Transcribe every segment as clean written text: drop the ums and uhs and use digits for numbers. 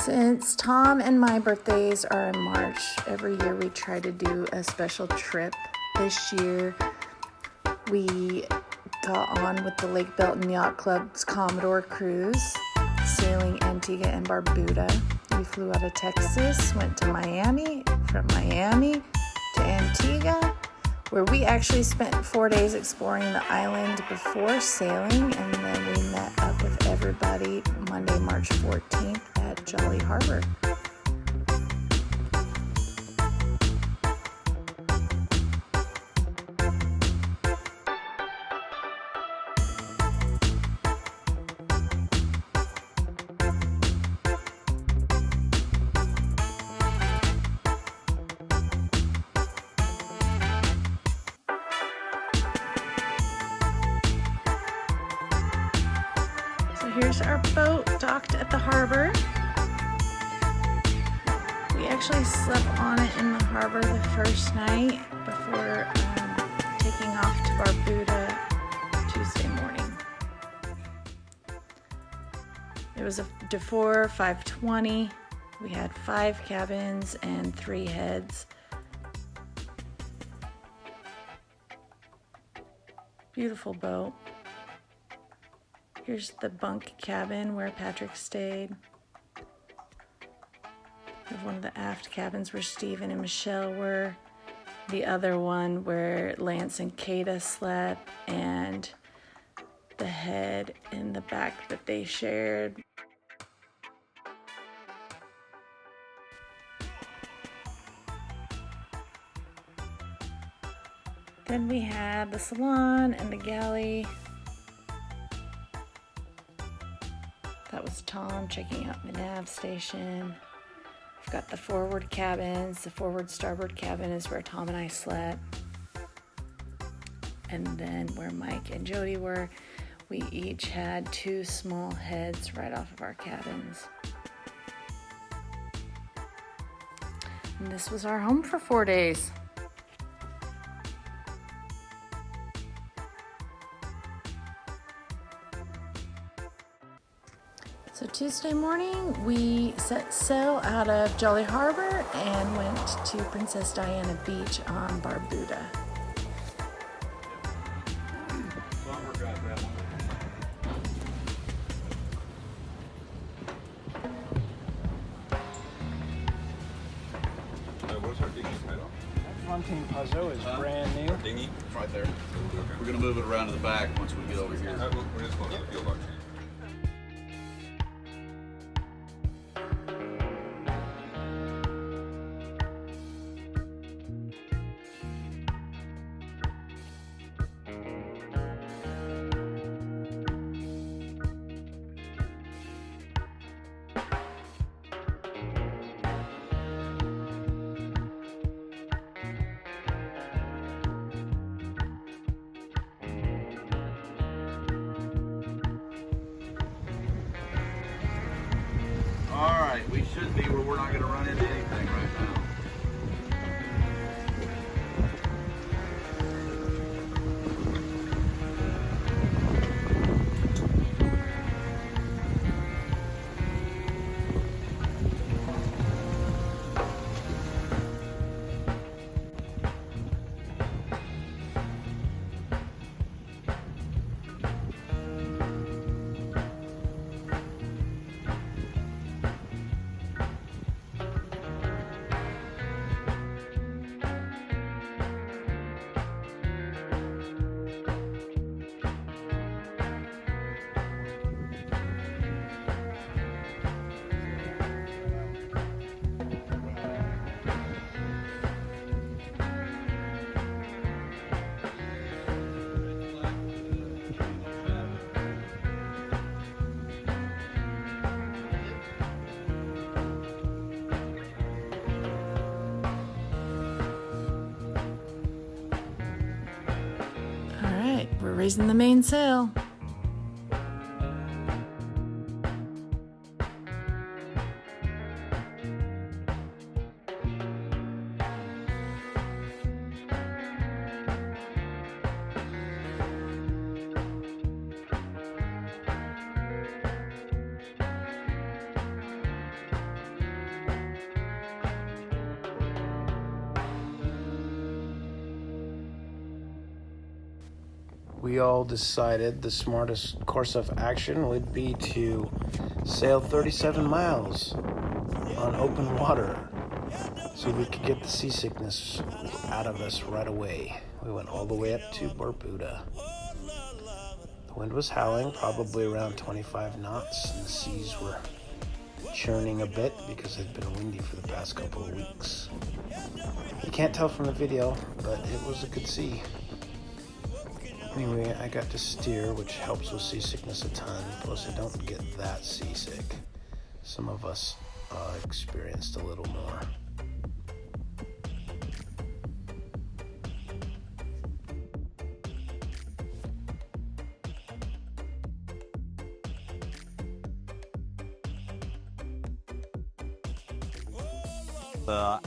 Since Tom and my birthdays are in March, every year we try to do a special trip. This year we got on with the Lake Belton Yacht Club's Commodore cruise, sailing Antigua and Barbuda. We flew out of Texas, went to Miami, from Miami to Antigua, where we actually spent 4 days exploring the island before sailing, and then we met up with everybody Monday, March 14th at Jolly Harbor. Here's our boat docked at the harbor. We actually slept on it in the harbor the first night before taking off to Barbuda Tuesday morning. It was a DeFore 520. We had 5 cabins and 3 heads. Beautiful boat. Here's the bunk cabin where Patrick stayed. We have one of the aft cabins where Stephen and Michelle were. The other one where Lance and Kata slept, and the head in the back that they shared. Then we had the salon and the galley. That was Tom checking out the nav station. We've got the forward cabins. The forward starboard cabin is where Tom and I slept. And then where Mike and Jody were, we each had 2 small heads right off of our cabins. And this was our home for 4 days. So Tuesday morning, we set sail out of Jolly Harbor and went to Princess Diana Beach on Barbuda. What's our dinghy title? That Fontaine Pazot is brand new. Dinghy, right there. Okay. We're going to move it around to the back once we get over here. We're just going to the field auction. Alright, we should be where we're not going to run into anything right now. We're raising the mainsail. we all decided the smartest course of action would be to sail 37 miles on open water so we could get the seasickness out of us right away. We went all the way up to Barbuda. The wind was howling, probably around 25 knots, and the seas were churning a bit because it had been windy for the past couple of weeks. You can't tell from the video, but it was a good sea. Anyway, I got to steer, which helps with seasickness a ton, plus I don't get that seasick. Some of us experienced a little more.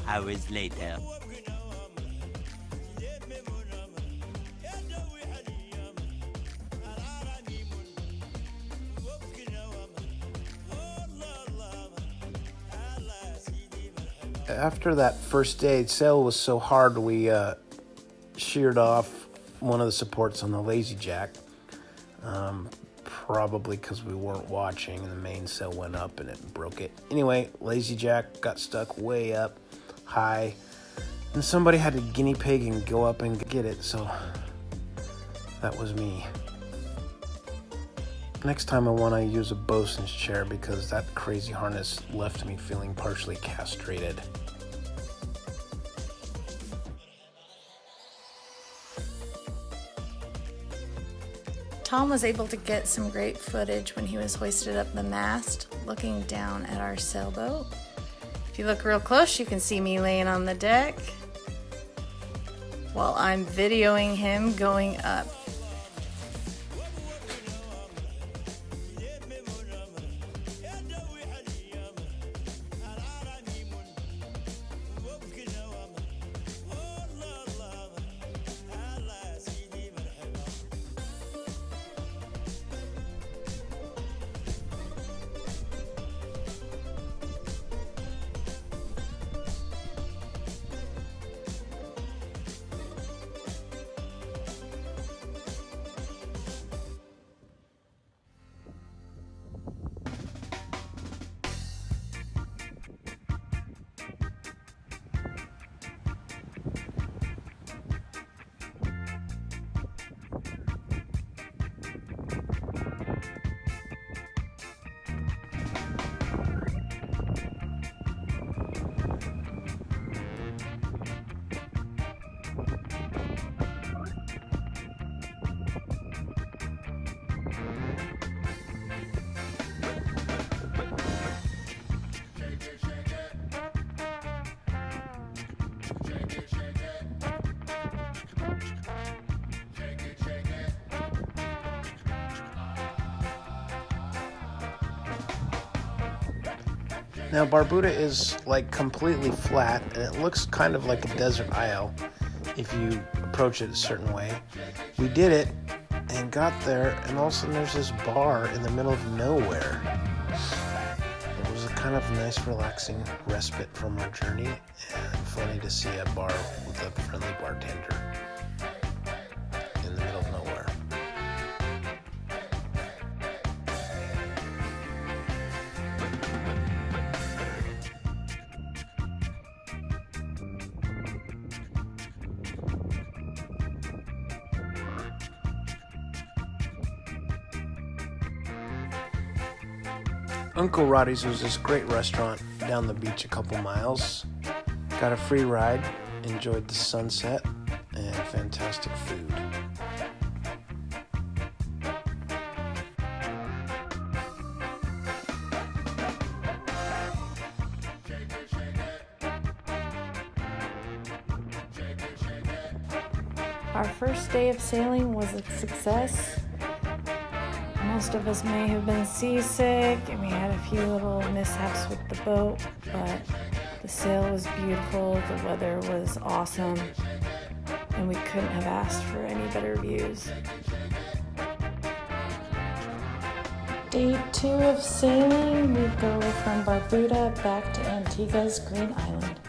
Hours later. After that first day, sail was so hard we sheared off one of the supports on the lazy jack. Probably because we weren't watching and the mainsail went up and it broke it. Anyway, lazy jack got stuck way up high and somebody had to guinea pig and go up and get it, so that was me. Next time I want to use a bosun's chair because that crazy harness left me feeling partially castrated. Tom was able to get some great footage when he was hoisted up the mast, looking down at our sailboat. If you look real close, you can see me laying on the deck while I'm videoing him going up. Now, Barbuda is like completely flat, and it looks kind of like a desert isle if you approach it a certain way. We did it and got there, and all of a sudden there's this bar in the middle of nowhere. It was a kind of nice, relaxing respite from our journey, and funny to see a bar with a friendly bartender in the middle of nowhere. Uncle Roddy's was this great restaurant down the beach a couple miles. Got a free ride, enjoyed the sunset, and fantastic food. Our first day of sailing was a success. Most of us may have been seasick, and we had a few little mishaps with the boat, but the sail was beautiful, the weather was awesome, and we couldn't have asked for any better views. Day 2 of sailing, we go from Barbuda back to Antigua's Green Island.